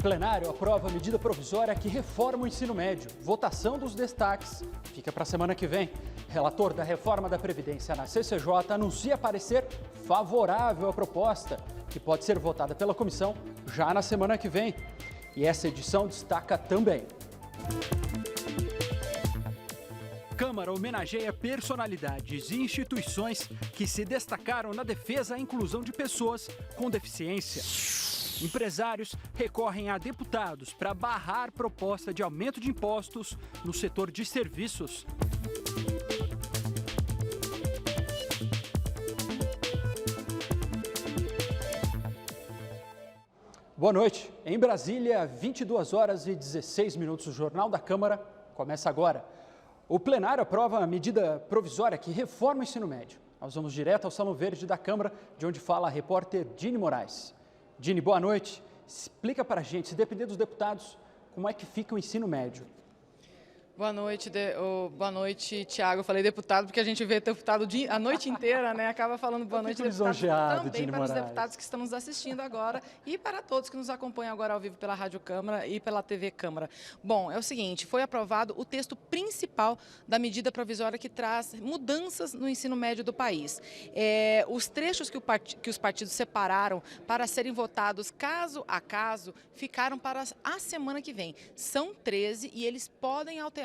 Plenário aprova a medida provisória que reforma o ensino médio. Votação dos destaques fica para a semana que vem. Relator da reforma da Previdência na CCJ anuncia parecer favorável à proposta, que pode ser votada pela comissão já na semana que vem. E essa edição destaca também: Câmara homenageia personalidades e instituições que se destacaram na defesa à inclusão de pessoas com deficiência. Empresários recorrem a deputados para barrar proposta de aumento de impostos no setor de serviços. Boa noite. Em Brasília, 22 horas e 16 minutos. O Jornal da Câmara começa agora. O plenário aprova a medida provisória que reforma o ensino médio. Nós vamos direto ao Salão Verde da Câmara, de onde fala a repórter Dini Moraes. Dini, boa noite. Explica para a gente, se depender dos deputados, como é que fica o ensino médio. Boa noite, Tiago. Eu falei deputado porque a gente vê deputado a noite inteira, né? Acaba falando boa noite, deputado, também para os deputados que estão nos assistindo agora e para todos que nos acompanham agora ao vivo pela Rádio Câmara e pela TV Câmara. Bom, é o seguinte, foi aprovado o texto principal da medida provisória que traz mudanças no ensino médio do país. Os trechos que os partidos separaram para serem votados caso a caso ficaram para a semana que vem. São 13 e eles podem alterar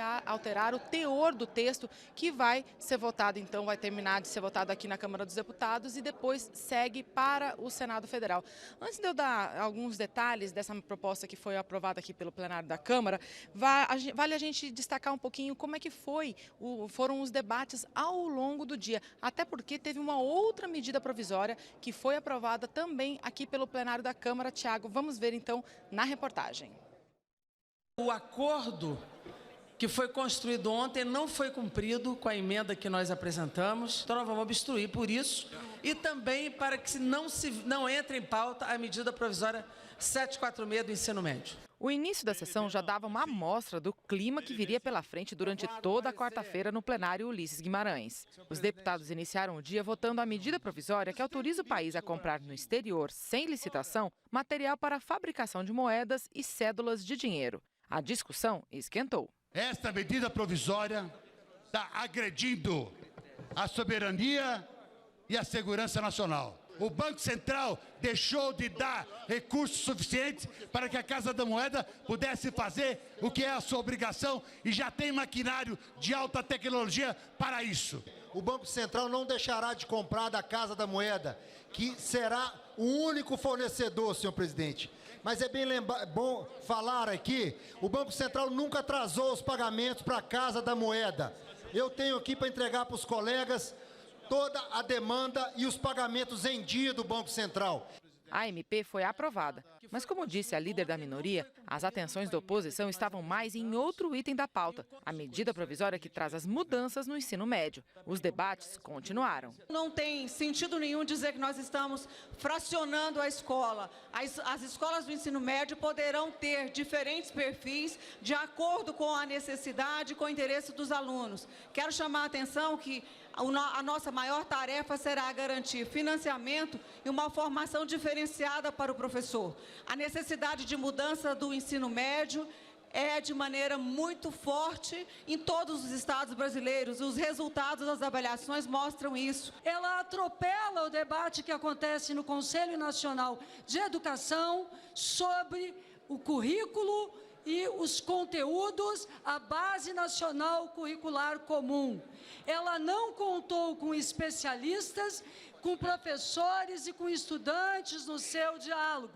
o teor do texto que vai ser votado, então vai terminar de ser votado aqui na Câmara dos Deputados e depois segue para o Senado Federal. Antes de eu dar alguns detalhes dessa proposta que foi aprovada aqui pelo plenário da Câmara, vale a gente destacar um pouquinho como é que foram os debates ao longo do dia, até porque teve uma outra medida provisória que foi aprovada também aqui pelo plenário da Câmara. Tiago, vamos ver então na reportagem. O acordo que foi construído ontem não foi cumprido com a emenda que nós apresentamos, então nós vamos obstruir por isso e também para que não entre em pauta a medida provisória 746 do ensino médio. O início da sessão já dava uma amostra do clima que viria pela frente durante toda a quarta-feira no plenário Ulisses Guimarães. Os deputados iniciaram o dia votando a medida provisória que autoriza o país a comprar no exterior, sem licitação, material para a fabricação de moedas e cédulas de dinheiro. A discussão esquentou. Esta medida provisória está agredindo a soberania e a segurança nacional. O Banco Central deixou de dar recursos suficientes para que a Casa da Moeda pudesse fazer o que é a sua obrigação e já tem maquinário de alta tecnologia para isso. O Banco Central não deixará de comprar da Casa da Moeda, que será o único fornecedor, senhor presidente. Mas é bom falar aqui, o Banco Central nunca atrasou os pagamentos para a Casa da Moeda. Eu tenho aqui para entregar para os colegas toda a demanda e os pagamentos em dia do Banco Central. A MP foi aprovada, mas como disse a líder da minoria, as atenções da oposição estavam mais em outro item da pauta, a medida provisória que traz as mudanças no ensino médio. Os debates continuaram. Não tem sentido nenhum dizer que nós estamos fracionando a escola. As escolas do ensino médio poderão ter diferentes perfis de acordo com a necessidade e com o interesse dos alunos. Quero chamar a atenção que a nossa maior tarefa será garantir financiamento e uma formação diferenciada para o professor. A necessidade de mudança do ensino médio é de maneira muito forte em todos os estados brasileiros. Os resultados das avaliações mostram isso. Ela atropela o debate que acontece no Conselho Nacional de Educação sobre o currículo e os conteúdos, a Base Nacional Curricular Comum. Ela não contou com especialistas, com professores e com estudantes no seu diálogo.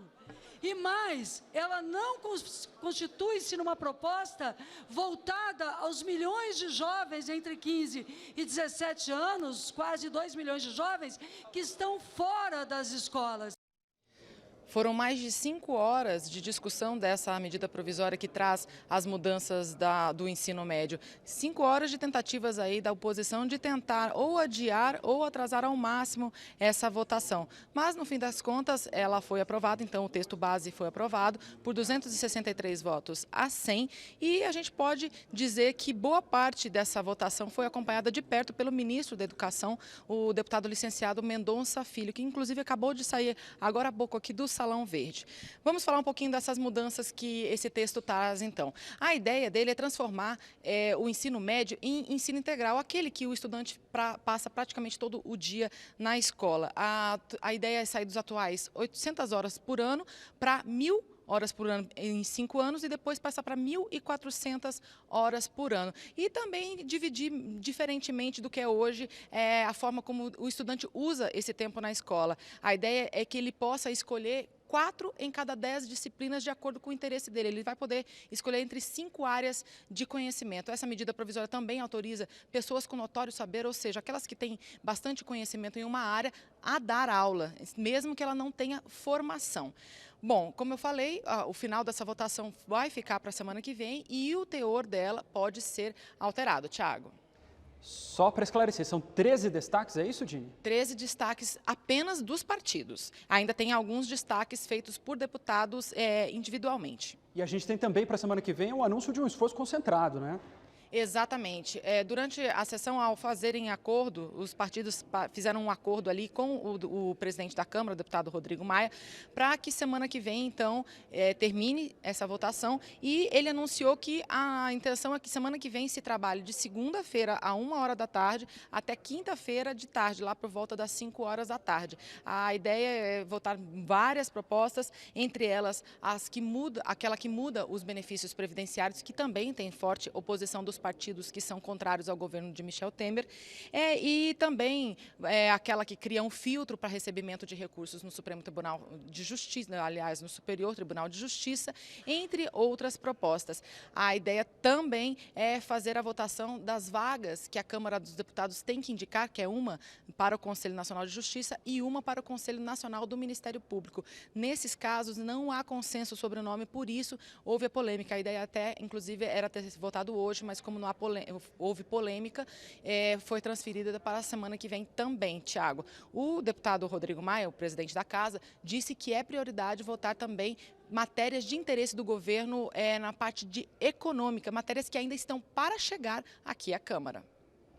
E mais, ela não constitui-se numa proposta voltada aos milhões de jovens entre 15 e 17 anos, quase 2 milhões de jovens, que estão fora das escolas. Foram mais de 5 horas de discussão dessa medida provisória que traz as mudanças do ensino médio. 5 horas de tentativas aí da oposição de tentar ou adiar ou atrasar ao máximo essa votação. Mas, no fim das contas, ela foi aprovada, então o texto base foi aprovado por 263 votos a 100. E a gente pode dizer que boa parte dessa votação foi acompanhada de perto pelo ministro da Educação, o deputado licenciado Mendonça Filho, que inclusive acabou de sair agora há pouco aqui do Salão Verde. Vamos falar um pouquinho dessas mudanças que esse texto traz, então. A ideia dele é transformar o ensino médio em ensino integral, aquele que o estudante passa praticamente todo o dia na escola. A ideia é sair dos atuais 800 horas por ano para 1.000 horas por ano em 5 anos e depois passar para 1.400 horas por ano. E também dividir diferentemente do que é hoje a forma como o estudante usa esse tempo na escola. A ideia é que ele possa escolher 4 em cada 10 disciplinas de acordo com o interesse dele. Ele vai poder escolher entre 5 áreas de conhecimento. Essa medida provisória também autoriza pessoas com notório saber, ou seja, aquelas que têm bastante conhecimento em uma área, a dar aula, mesmo que ela não tenha formação. Bom, como eu falei, o final dessa votação vai ficar para a semana que vem e o teor dela pode ser alterado. Tiago. Só para esclarecer, são 13 destaques, é isso, Dini? 13 destaques apenas dos partidos. Ainda tem alguns destaques feitos por deputados individualmente. E a gente tem também para a semana que vem o anúncio de um esforço concentrado, né? Exatamente. Durante a sessão, ao fazerem acordo, os partidos fizeram um acordo ali com o presidente da Câmara, o deputado Rodrigo Maia, para que semana que vem, então, termine essa votação. E ele anunciou que a intenção é que semana que vem se trabalhe de segunda-feira a 1h da tarde até quinta-feira de tarde, lá por volta das 5h da tarde. A ideia é votar várias propostas, entre elas aquela que muda os benefícios previdenciários, que também tem forte oposição dos partidos que são contrários ao governo de Michel Temer, e também aquela que cria um filtro para recebimento de recursos no Supremo Tribunal de Justiça, aliás, no Superior Tribunal de Justiça, entre outras propostas. A ideia também é fazer a votação das vagas que a Câmara dos Deputados tem que indicar, que é uma para o Conselho Nacional de Justiça e uma para o Conselho Nacional do Ministério Público. Nesses casos, não há consenso sobre o nome, por isso houve a polêmica. A ideia até, inclusive, era ter votado hoje, mas como não houve polêmica, foi transferida para a semana que vem também, Tiago. O deputado Rodrigo Maia, o presidente da Casa, disse que é prioridade votar também matérias de interesse do governo na parte econômica, matérias que ainda estão para chegar aqui à Câmara.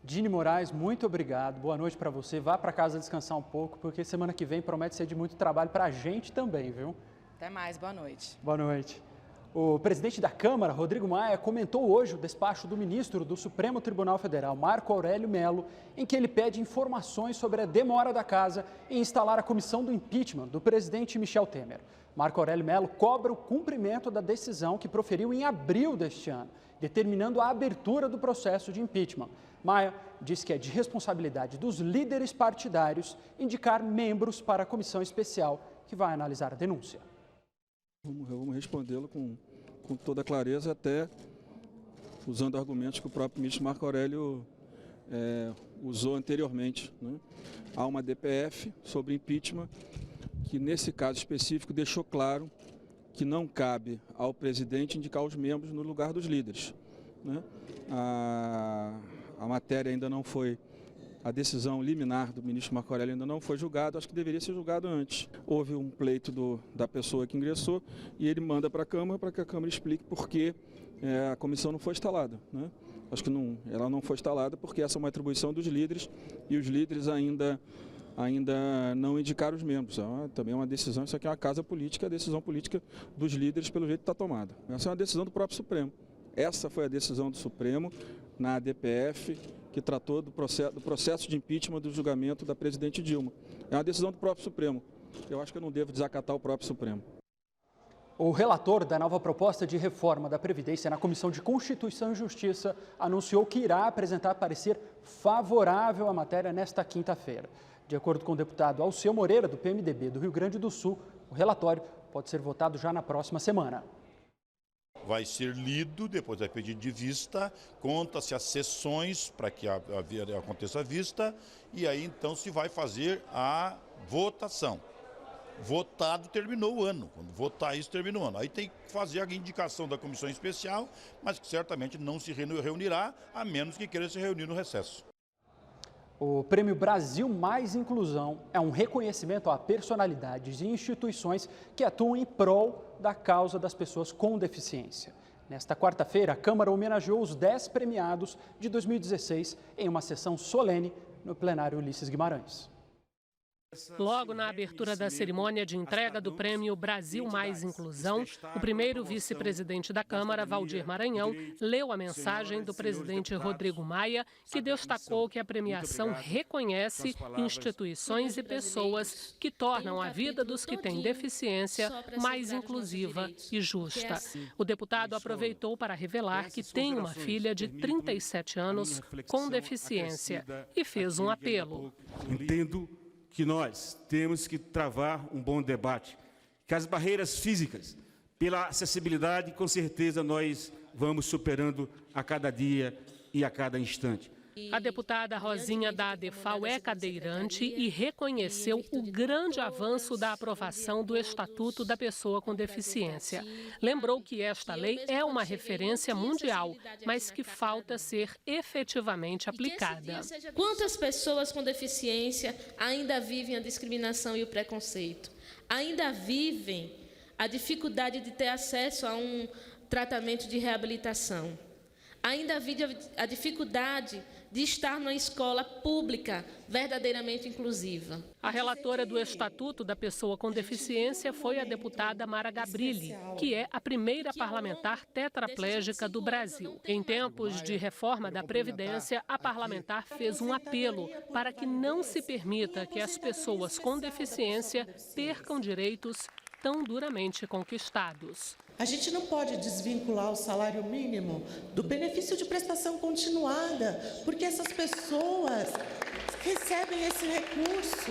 Dini Moraes, muito obrigado. Boa noite para você. Vá para casa descansar um pouco, porque semana que vem promete ser de muito trabalho para a gente também, viu? Até mais, boa noite. Boa noite. O presidente da Câmara, Rodrigo Maia, comentou hoje o despacho do ministro do Supremo Tribunal Federal, Marco Aurélio Mello, em que ele pede informações sobre a demora da Casa em instalar a comissão do impeachment do presidente Michel Temer. Marco Aurélio Mello cobra o cumprimento da decisão que proferiu em abril deste ano, determinando a abertura do processo de impeachment. Maia diz que é de responsabilidade dos líderes partidários indicar membros para a comissão especial que vai analisar a denúncia. Vamos respondê-lo com toda clareza, até usando argumentos que o próprio ministro Marco Aurélio usou anteriormente, né? Há uma DPF sobre impeachment que, nesse caso específico, deixou claro que não cabe ao presidente indicar os membros no lugar dos líderes, né? A matéria ainda não foi... A decisão liminar do ministro Marco Aurélio ainda não foi julgada, acho que deveria ser julgado antes. Houve um pleito da pessoa que ingressou e ele manda para a Câmara para que a Câmara explique por que a comissão não foi instalada, né? Acho que ela não foi instalada porque essa é uma atribuição dos líderes e os líderes ainda não indicaram os membros. Também é uma decisão, isso aqui é uma casa política, a decisão política dos líderes pelo jeito está tomada. Essa é uma decisão do próprio Supremo. Essa foi a decisão do Supremo na DPF, que tratou do processo de impeachment do julgamento da presidente Dilma. É uma decisão do próprio Supremo. Eu acho que eu não devo desacatar o próprio Supremo. O relator da nova proposta de reforma da Previdência na Comissão de Constituição e Justiça anunciou que irá apresentar parecer favorável à matéria nesta quinta-feira. De acordo com o deputado Alceu Moreira, do PMDB do Rio Grande do Sul, o relatório pode ser votado já na próxima semana. Vai ser lido, depois vai pedir de vista, conta-se as sessões para que aconteça a vista e aí então se vai fazer a votação. Votado, terminou o ano. Quando votar isso, terminou o ano. Aí tem que fazer a indicação da comissão especial, mas que certamente não se reunirá, a menos que queira se reunir no recesso. O Prêmio Brasil Mais Inclusão é um reconhecimento a personalidades e instituições que atuam em prol da causa das pessoas com deficiência. Nesta quarta-feira, a Câmara homenageou os 10 premiados de 2016 em uma sessão solene no plenário Ulisses Guimarães. Logo na abertura da cerimônia de entrega do prêmio Brasil Mais Inclusão, o primeiro vice-presidente da Câmara, Valdir Maranhão, leu a mensagem do presidente Rodrigo Maia, que destacou que a premiação reconhece instituições e pessoas que tornam a vida dos que têm deficiência mais inclusiva e justa. O deputado aproveitou para revelar que tem uma filha de 37 anos com deficiência e fez um apelo. Entendo que nós temos que travar um bom debate, que as barreiras físicas, pela acessibilidade, com certeza nós vamos superando a cada dia e a cada instante. A deputada Rosinha da ADEFAL é cadeirante e reconheceu o grande avanço da aprovação do Estatuto da Pessoa com Deficiência. Lembrou que esta lei é uma referência mundial, mas que falta ser efetivamente aplicada. Quantas pessoas com deficiência ainda vivem a discriminação e o preconceito? Ainda vivem a dificuldade de ter acesso a um tratamento de reabilitação? Ainda vive a dificuldade de estar numa escola pública verdadeiramente inclusiva. A relatora do Estatuto da Pessoa com Deficiência foi a deputada Mara Gabrilli, que é a primeira parlamentar tetraplégica do Brasil. Em tempos de reforma da Previdência, a parlamentar fez um apelo para que não se permita que as pessoas com deficiência percam direitos tão duramente conquistados. A gente não pode desvincular o salário mínimo do benefício de prestação continuada, porque essas pessoas recebem esse recurso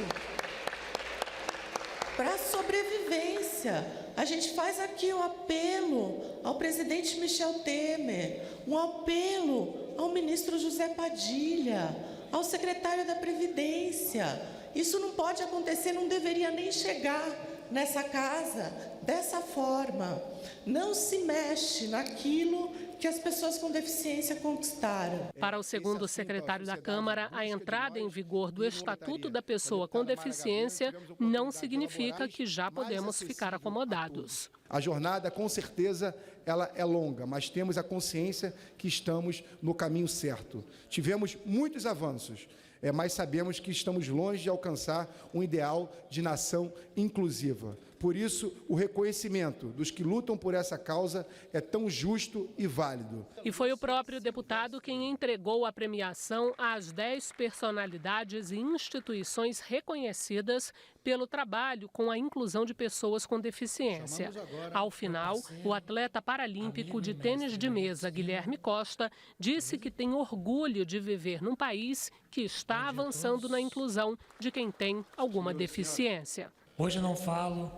para sobrevivência. A gente faz aqui o apelo ao presidente Michel Temer, um apelo ao ministro José Padilha, ao secretário da Previdência. Isso não pode acontecer, não deveria nem chegar nessa casa dessa forma. Não se mexe naquilo que as pessoas com deficiência conquistaram. Para o segundo secretário da Câmara, a entrada em vigor do Estatuto da Pessoa com Deficiência não significa que já podemos ficar acomodados. A jornada, com certeza, ela é longa, mas temos a consciência que estamos no caminho certo. Tivemos muitos avanços, mas sabemos que estamos longe de alcançar um ideal de nação inclusiva. Por isso, o reconhecimento dos que lutam por essa causa é tão justo e válido. E foi o próprio deputado quem entregou a premiação às 10 personalidades e instituições reconhecidas pelo trabalho com a inclusão de pessoas com deficiência. Ao final, o atleta paralímpico de tênis de mesa, Guilherme Costa, disse que tem orgulho de viver num país que está avançando na inclusão de quem tem alguma deficiência. Hoje eu não falo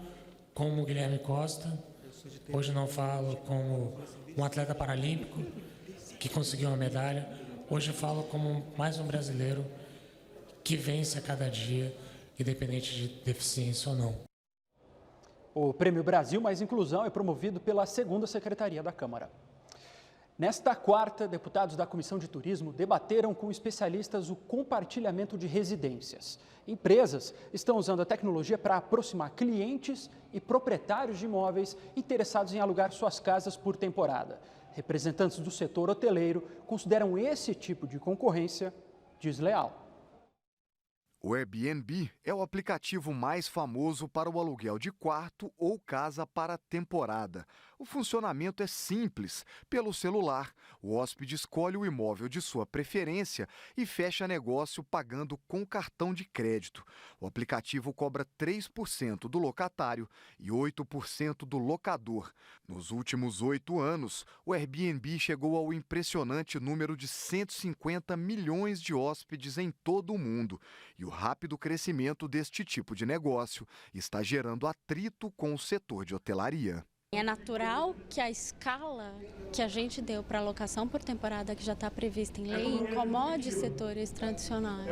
como Guilherme Costa, hoje eu não falo como um atleta paralímpico que conseguiu uma medalha, hoje eu falo como mais um brasileiro que vence a cada dia, independente de deficiência ou não. O Prêmio Brasil Mais Inclusão é promovido pela 2ª Secretaria da Câmara. Nesta quarta, deputados da Comissão de Turismo debateram com especialistas o compartilhamento de residências. Empresas estão usando a tecnologia para aproximar clientes e proprietários de imóveis interessados em alugar suas casas por temporada. Representantes do setor hoteleiro consideram esse tipo de concorrência desleal. O Airbnb é o aplicativo mais famoso para o aluguel de quarto ou casa para temporada. O funcionamento é simples. Pelo celular, o hóspede escolhe o imóvel de sua preferência e fecha negócio pagando com cartão de crédito. O aplicativo cobra 3% do locatário e 8% do locador. Nos últimos 8 anos, o Airbnb chegou ao impressionante número de 150 milhões de hóspedes em todo o mundo. E o rápido crescimento deste tipo de negócio está gerando atrito com o setor de hotelaria. É natural que a escala que a gente deu para a locação por temporada, que já está prevista em lei, incomode setores tradicionais,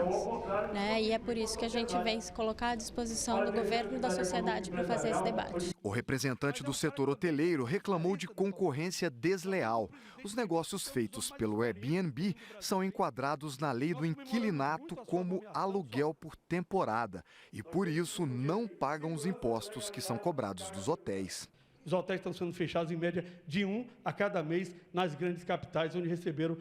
né? E é por isso que a gente vem se colocar à disposição do governo e da sociedade para fazer esse debate. O representante do setor hoteleiro reclamou de concorrência desleal. Os negócios feitos pelo Airbnb são enquadrados na lei do inquilinato como aluguel por temporada e, por isso, não pagam os impostos que são cobrados dos hotéis. Os hotéis estão sendo fechados em média de 1 a cada mês nas grandes capitais, onde receberam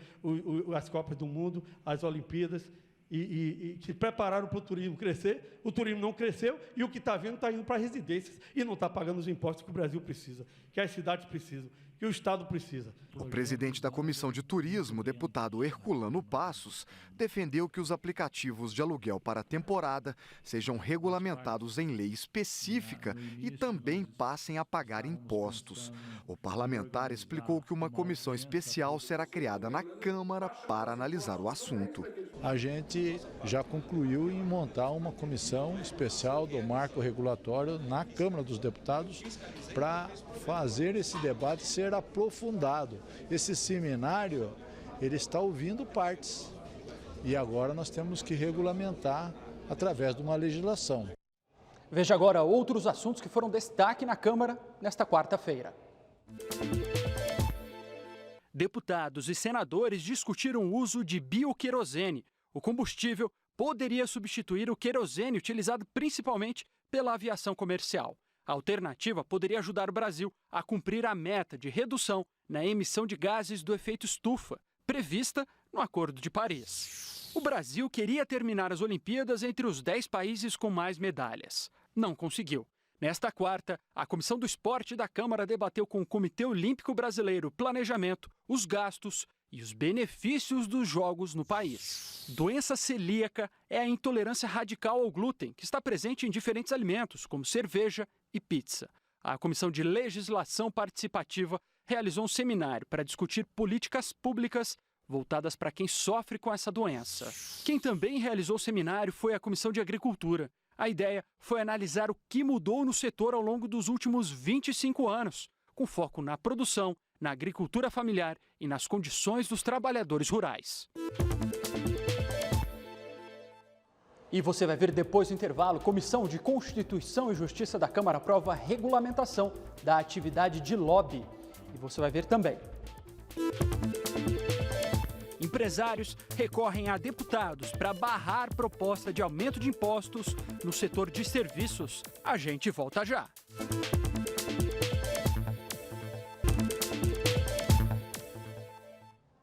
as Copas do Mundo, as Olimpíadas e se prepararam para o turismo crescer, o turismo não cresceu e o que está vindo está indo para residências e não está pagando os impostos que o Brasil precisa, que as cidades precisam, que o Estado precisa. O presidente da Comissão de Turismo, deputado Herculano Passos, defendeu que os aplicativos de aluguel para a temporada sejam regulamentados em lei específica e também passem a pagar impostos. O parlamentar explicou que uma comissão especial será criada na Câmara para analisar o assunto. A gente já concluiu em montar uma comissão especial do marco regulatório na Câmara dos Deputados para fazer esse debate ser aprofundado. Esse seminário, ele está ouvindo partes e agora nós temos que regulamentar através de uma legislação. Veja agora outros assuntos que foram destaque na Câmara nesta quarta-feira. Deputados e senadores discutiram o uso de bioquerosene. O combustível poderia substituir o querosene utilizado principalmente pela aviação comercial. A alternativa poderia ajudar o Brasil a cumprir a meta de redução na emissão de gases do efeito estufa, prevista no Acordo de Paris. O Brasil queria terminar as Olimpíadas entre os 10 países com mais medalhas. Não conseguiu. Nesta quarta, a Comissão do Esporte da Câmara debateu com o Comitê Olímpico Brasileiro o planejamento, os gastos e os benefícios dos Jogos no país. Doença celíaca é a intolerância radical ao glúten, que está presente em diferentes alimentos, como cerveja e pizza. A Comissão de Legislação Participativa realizou um seminário para discutir políticas públicas voltadas para quem sofre com essa doença. Quem também realizou o seminário foi a Comissão de Agricultura. A ideia foi analisar o que mudou no setor ao longo dos últimos 25 anos, com foco na produção, na agricultura familiar e nas condições dos trabalhadores rurais. E você vai ver depois do intervalo, Comissão de Constituição e Justiça da Câmara aprova a regulamentação da atividade de lobby. E você vai ver também. Empresários recorrem a deputados para barrar proposta de aumento de impostos no setor de serviços. A gente volta já.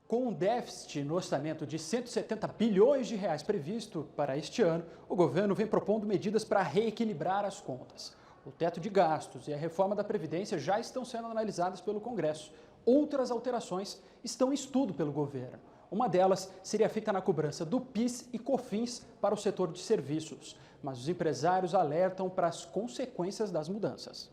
Com um déficit no orçamento de 170 bilhões de reais previsto para este ano, o governo vem propondo medidas para reequilibrar as contas. O teto de gastos e a reforma da Previdência já estão sendo analisadas pelo Congresso. Outras alterações estão em estudo pelo governo. Uma delas seria feita na cobrança do PIS e COFINS para o setor de serviços. Mas os empresários alertam para as consequências das mudanças.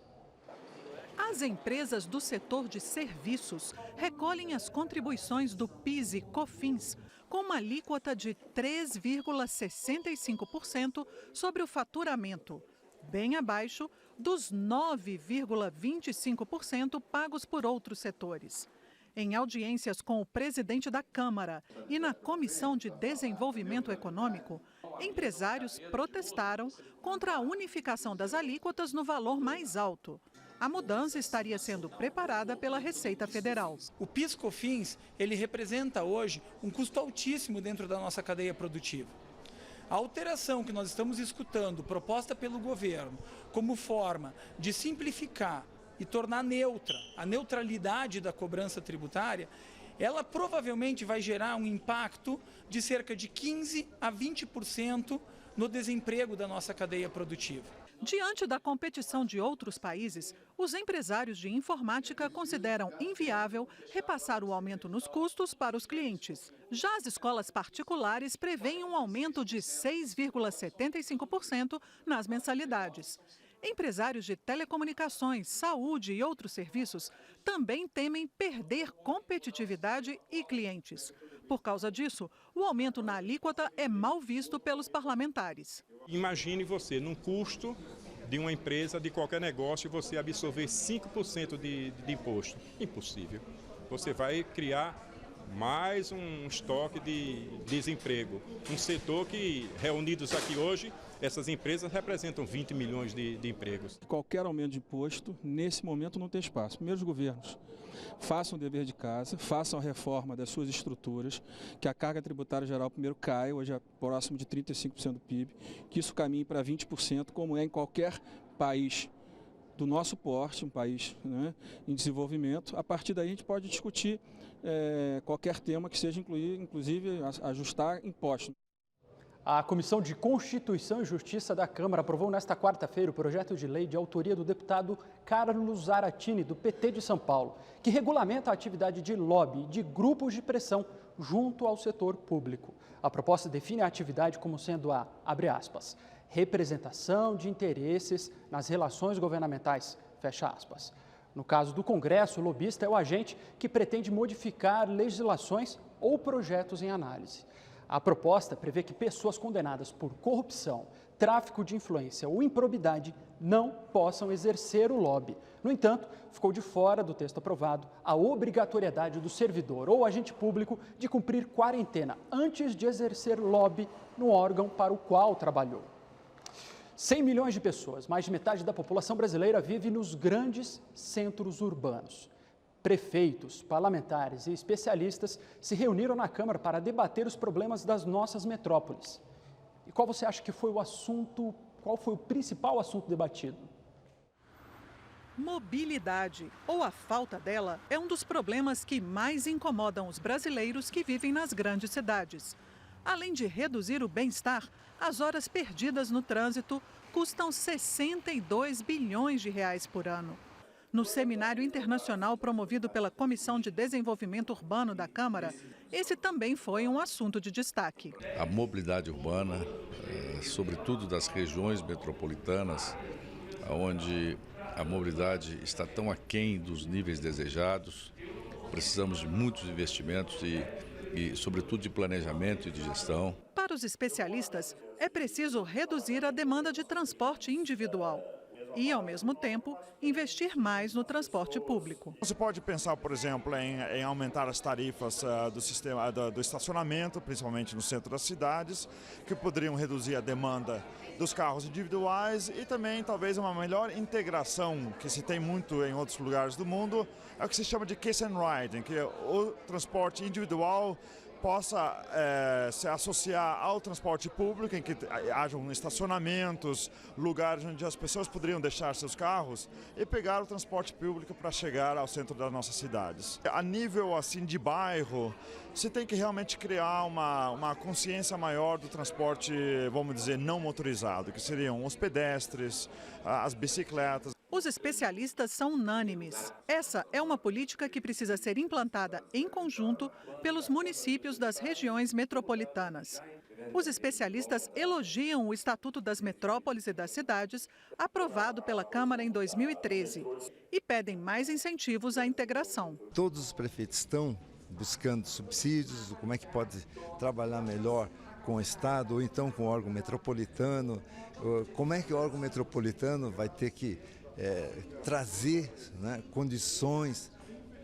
As empresas do setor de serviços recolhem as contribuições do PIS e COFINS com uma alíquota de 3,65% sobre o faturamento, bem abaixo dos 9,25% pagos por outros setores. Em audiências com o presidente da Câmara e na Comissão de Desenvolvimento Econômico, empresários protestaram contra a unificação das alíquotas no valor mais alto. A mudança estaria sendo preparada pela Receita Federal. O PIS/COFINS, ele representa hoje um custo altíssimo dentro da nossa cadeia produtiva. A alteração que nós estamos escutando, proposta pelo governo, como forma de simplificar e tornar neutra a neutralidade da cobrança tributária, ela provavelmente vai gerar um impacto de cerca de 15% a 20% no desemprego da nossa cadeia produtiva. Diante da competição de outros países, os empresários de informática consideram inviável repassar o aumento nos custos para os clientes. Já as escolas particulares prevêem um aumento de 6,75% nas mensalidades. Empresários de telecomunicações, saúde e outros serviços também temem perder competitividade e clientes. Por causa disso, o aumento na alíquota é mal visto pelos parlamentares. Imagine você, num custo de uma empresa, de qualquer negócio, você absorver 5% de imposto. Impossível. Você vai criar mais um estoque de desemprego. Um setor que, reunidos aqui hoje, essas empresas representam 20 milhões de empregos. Qualquer aumento de imposto, nesse momento, não tem espaço. Primeiro, os governos façam o dever de casa, façam a reforma das suas estruturas, que a carga tributária geral primeiro caia, hoje é próximo de 35% do PIB, que isso caminhe para 20%, como é em qualquer país do nosso porte, um país, né, em desenvolvimento. A partir daí a gente pode discutir qualquer tema que seja inclusive ajustar impostos. A Comissão de Constituição e Justiça da Câmara aprovou nesta quarta-feira o projeto de lei de autoria do deputado Carlos Zaratini, do PT de São Paulo, que regulamenta a atividade de lobby de grupos de pressão junto ao setor público. A proposta define a atividade como sendo a, abre aspas, representação de interesses nas relações governamentais, fecha aspas. No caso do Congresso, o lobista é o agente que pretende modificar legislações ou projetos em análise. A proposta prevê que pessoas condenadas por corrupção, tráfico de influência ou improbidade não possam exercer o lobby. No entanto, ficou de fora do texto aprovado a obrigatoriedade do servidor ou agente público de cumprir quarentena antes de exercer lobby no órgão para o qual trabalhou. 100 milhões de pessoas, mais de metade da população brasileira, vive nos grandes centros urbanos. Prefeitos, parlamentares e especialistas se reuniram na Câmara para debater os problemas das nossas metrópoles. E qual você acha que foi o assunto, qual foi o principal assunto debatido? Mobilidade, ou a falta dela, é um dos problemas que mais incomodam os brasileiros que vivem nas grandes cidades. Além de reduzir o bem-estar, as horas perdidas no trânsito custam 62 bilhões de reais por ano. No seminário internacional promovido pela Comissão de Desenvolvimento Urbano da Câmara, esse também foi um assunto de destaque. A mobilidade urbana, sobretudo das regiões metropolitanas, onde a mobilidade está tão aquém dos níveis desejados, precisamos de muitos investimentos e sobretudo, de planejamento e de gestão. Para os especialistas, é preciso reduzir a demanda de transporte individual e, ao mesmo tempo, investir mais no transporte público. Você pode pensar, por exemplo, em aumentar as tarifas do sistema do estacionamento, principalmente no centro das cidades, que poderiam reduzir a demanda dos carros individuais e também talvez uma melhor integração, que se tem muito em outros lugares do mundo, é o que se chama de kiss and ride, em que o transporte individual possa se associar ao transporte público, em que hajam estacionamentos, lugares onde as pessoas poderiam deixar seus carros e pegar o transporte público para chegar ao centro das nossas cidades. A nível assim de bairro, se tem que realmente criar uma consciência maior do transporte, vamos dizer, não motorizado, que seriam os pedestres, as bicicletas. Os especialistas são unânimes. Essa é uma política que precisa ser implantada em conjunto pelos municípios das regiões metropolitanas. Os especialistas elogiam o Estatuto das Metrópoles e das Cidades, aprovado pela Câmara em 2013, e pedem mais incentivos à integração. Todos os prefeitos estão buscando subsídios, como é que pode trabalhar melhor com o Estado ou então com o órgão metropolitano, como é que o órgão metropolitano vai ter que trazer condições,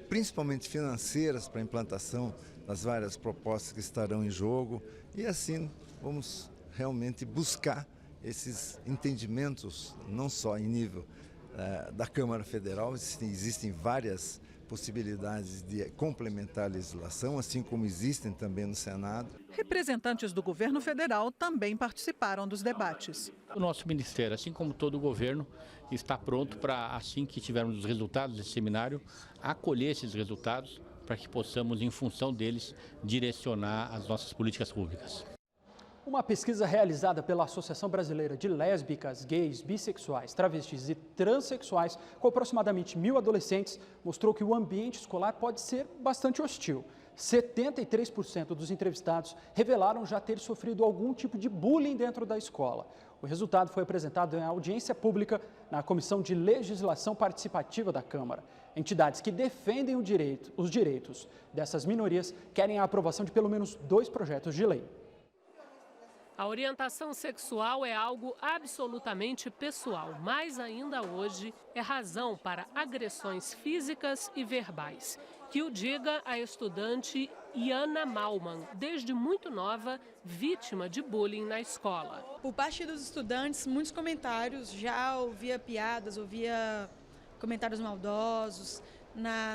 principalmente financeiras, para a implantação das várias propostas que estarão em jogo e assim vamos realmente buscar esses entendimentos, não só em nível da Câmara Federal, existem várias possibilidades de complementar a legislação, assim como existem também no Senado. Representantes do governo federal também participaram dos debates. O nosso ministério, assim como todo o governo, está pronto para, assim que tivermos os resultados desse seminário, acolher esses resultados para que possamos, em função deles, direcionar as nossas políticas públicas. Uma pesquisa realizada pela Associação Brasileira de Lésbicas, Gays, Bissexuais, Travestis e Transsexuais, com aproximadamente 1.000 adolescentes, mostrou que o ambiente escolar pode ser bastante hostil. 73% dos entrevistados revelaram já ter sofrido algum tipo de bullying dentro da escola. O resultado foi apresentado em audiência pública na Comissão de Legislação Participativa da Câmara. Entidades que defendem os direitos dessas minorias querem a aprovação de pelo menos 2 projetos de lei. A orientação sexual é algo absolutamente pessoal, mas ainda hoje é razão para agressões físicas e verbais. Que o diga a estudante Iana Malman, desde muito nova, vítima de bullying na escola. Por parte dos estudantes, muitos comentários, já ouvia piadas, ouvia comentários maldosos,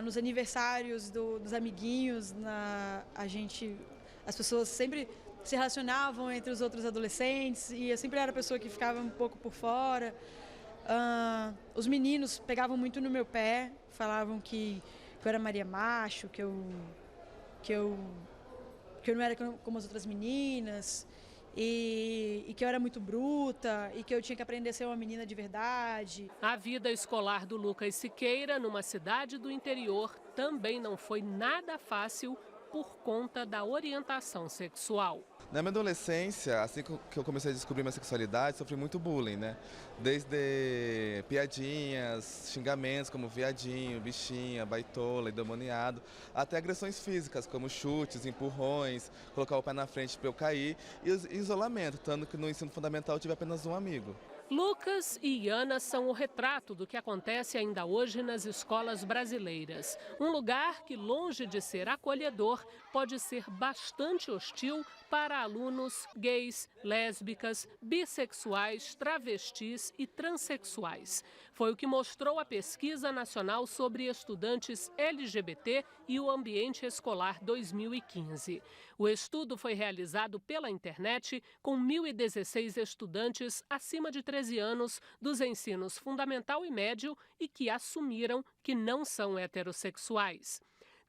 nos aniversários dos amiguinhos, as pessoas sempre se relacionavam entre os outros adolescentes e eu sempre era a pessoa que ficava um pouco por fora. Os meninos pegavam muito no meu pé, falavam que eu era Maria Macho, que eu não era como as outras meninas. e que eu era muito bruta e que eu tinha que aprender a ser uma menina de verdade. A vida escolar do Lucas Siqueira, numa cidade do interior, também não foi nada fácil por conta da orientação sexual. Na minha adolescência, assim que eu comecei a descobrir minha sexualidade, sofri muito bullying, né? Desde piadinhas, xingamentos como viadinho, bichinha, baitola, endemoniado, até agressões físicas como chutes, empurrões, colocar o pé na frente para eu cair e isolamento, tanto que no ensino fundamental eu tive apenas um amigo. Lucas e Iana são o retrato do que acontece ainda hoje nas escolas brasileiras. Um lugar que, longe de ser acolhedor, pode ser bastante hostil para alunos gays, lésbicas, bissexuais, travestis e transexuais. Foi o que mostrou a Pesquisa Nacional sobre Estudantes LGBT e o Ambiente Escolar 2015. O estudo foi realizado pela internet com 1.016 estudantes acima de 13 anos dos ensinos fundamental e médio e que assumiram que não são heterossexuais.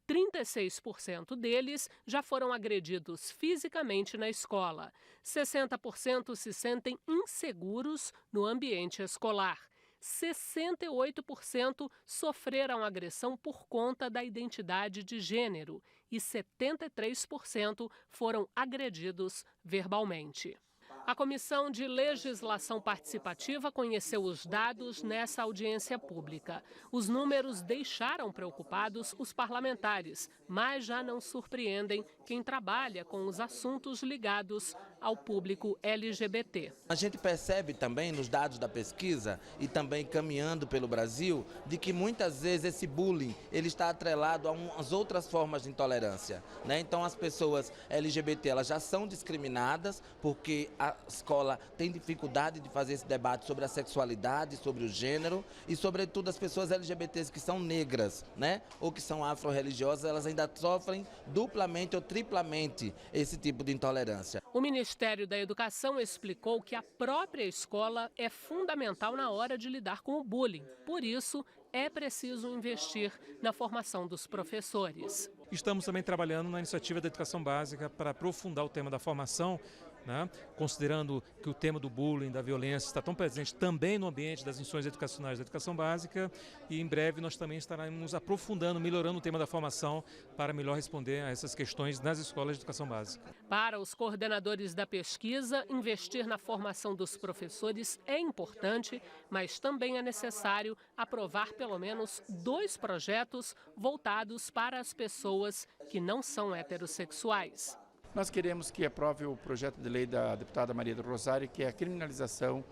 36% deles já foram agredidos fisicamente na escola. 60% se sentem inseguros no ambiente escolar. 68% sofreram agressão por conta da identidade de gênero e 73% foram agredidos verbalmente. A Comissão de Legislação Participativa conheceu os dados nessa audiência pública. Os números deixaram preocupados os parlamentares, mas já não surpreendem quem trabalha com os assuntos ligados ao público LGBT. A gente percebe também nos dados da pesquisa e também caminhando pelo Brasil, de que muitas vezes esse bullying ele está atrelado a umas outras formas de intolerância, né? Então as pessoas LGBT elas já são discriminadas porque a escola tem dificuldade de fazer esse debate sobre a sexualidade, sobre o gênero e sobretudo as pessoas LGBTs que são negras, né? Ou que são afro-religiosas, elas ainda sofrem duplamente ou triplamente esse tipo de intolerância. O Ministério da Educação explicou que a própria escola é fundamental na hora de lidar com o bullying. Por isso, é preciso investir na formação dos professores. Estamos também trabalhando na iniciativa da educação básica para aprofundar o tema da formação, né? Considerando que o tema do bullying, da violência está tão presente também no ambiente das instituições educacionais da educação básica e em breve nós também estaremos aprofundando, melhorando o tema da formação para melhor responder a essas questões nas escolas de educação básica. Para os coordenadores da pesquisa, investir na formação dos professores é importante, mas também é necessário aprovar pelo menos 2 projetos voltados para as pessoas que não são heterossexuais. Nós queremos que aprove o projeto de lei da deputada Maria do Rosário, que é a criminalização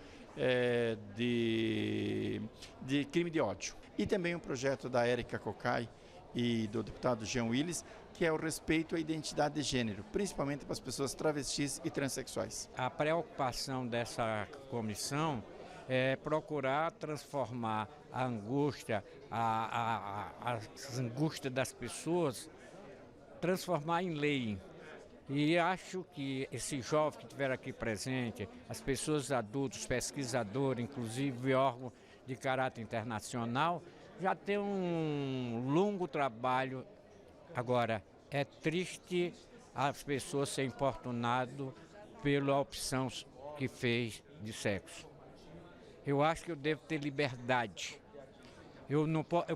de crime de ódio. E também um projeto da Érica Cocai e do deputado Jean Willis, que é o respeito à identidade de gênero, principalmente para as pessoas travestis e transexuais. A preocupação dessa comissão é procurar transformar a angústia, as angústias das pessoas, transformar em lei. E acho que esse jovem que estiver aqui presente, as pessoas adultas, pesquisadores, inclusive órgão de caráter internacional, já tem um longo trabalho. Agora, é triste as pessoas serem importunadas pela opção que fez de sexo. Eu acho que eu devo ter liberdade. Eu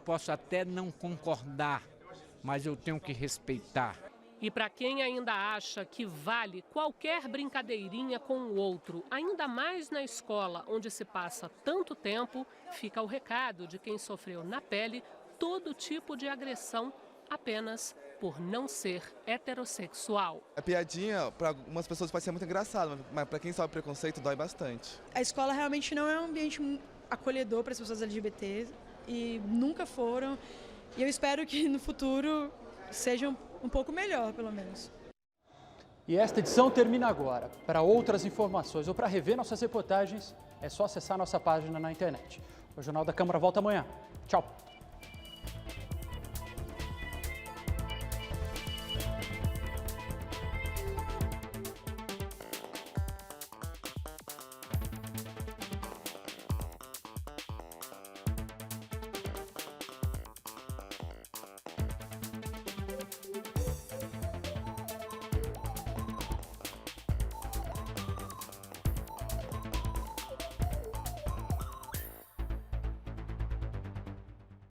posso até não concordar, mas eu tenho que respeitar. E para quem ainda acha que vale qualquer brincadeirinha com o outro, ainda mais na escola onde se passa tanto tempo, fica o recado de quem sofreu na pele todo tipo de agressão apenas por não ser heterossexual. A piadinha, para algumas pessoas pode ser muito engraçado, mas para quem sofre preconceito dói bastante. A escola realmente não é um ambiente acolhedor para as pessoas LGBT e nunca foram. E eu espero que no futuro sejam um pouco melhor, pelo menos. E esta edição termina agora. Para outras informações ou para rever nossas reportagens, é só acessar nossa página na internet. O Jornal da Câmara volta amanhã. Tchau!